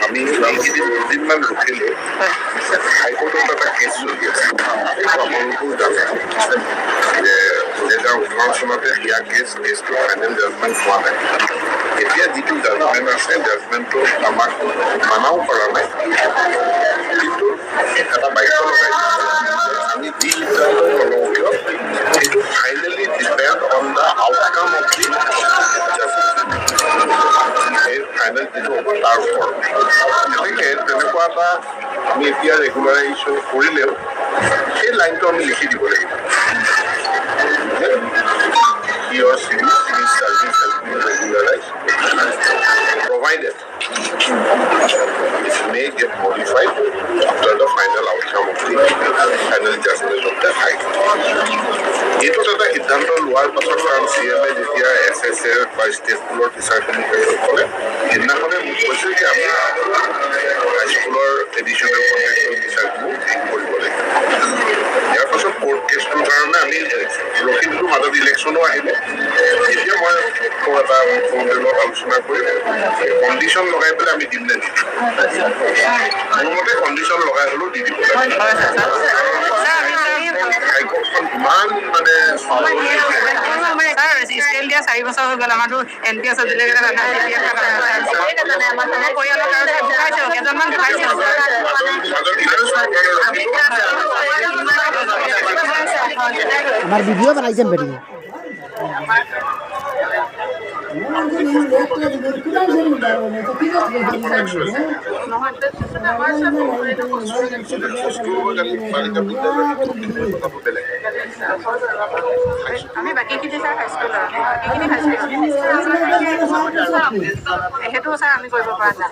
আমি দুদিনমান ৰখিলোঁ হাইকোৰ্টত এটা কেছ চলি আছে আপোনালোকো জানে যে 2018 চনতে দিয়া কেছটো ফাইনেল জাজমেণ্ট হোৱা নাই এতিয়া যিটো জাজমেণ্ট আছে জাজমেণ্টটো আমাক মানাও কৰা নাই কিন্তু এটা বাক্য লগাই আমি যি সিদ্ধান্ত নলওঁ কিয় সেইটো finally depend on the outcome of the এই ফাইনেল যিটো হ'ব তাৰ ওপৰত গতিকে তেনেকুৱা এটা আমি এতিয়া ৰেগুলাৰাইজেশ্যন কৰিলেও সেই লাইনটো আমি লিখি দিব লাগিব your civil service has been regularized provided it may get modified after the final outcome of the final judgment of the High Court. এইটো এটা সিদ্ধান্ত লোৱাৰ পাছত কাৰণ CMA যেতিয়া SSA বা ষ্টেট স্কুলৰ টিচাৰসকলে সেইদিনাখনে মোক কৈছে যে আমি হাইস্কুলৰ এডিশ্যনেল কণ্ট্ৰেক্টৰ টিচাৰসমূহ ঠিক কৰিব লাগিব ইয়াৰ পাছত কোৰ্ট কেছটোৰ কাৰণে আমি ৰখিলোঁ মাজত ইলেকশ্যনো আহিলে এতিয়া মই এটা মুখ্যমন্ত্ৰীৰ লগত আলোচনা কৰি কণ্ডিশ্যন লগাই পেলাই আমি দিম নে নিদিম মোৰ মতে কণ্ডিশ্যন লগাই হ'লেও দি দিব হাইকোৰ্টখন ইমান মানে স্কেল দিয়া 4 বছৰ হৈ গ'ল আমাৰতো NPS আজিলৈকে আমাৰ ভিডিও বানাইছেন বেৰিয়ে আমি বাকীখিনি ছাৰ হাইস্কুলৰ সেইটো ছাৰ আমি কৰিব পৰা নাই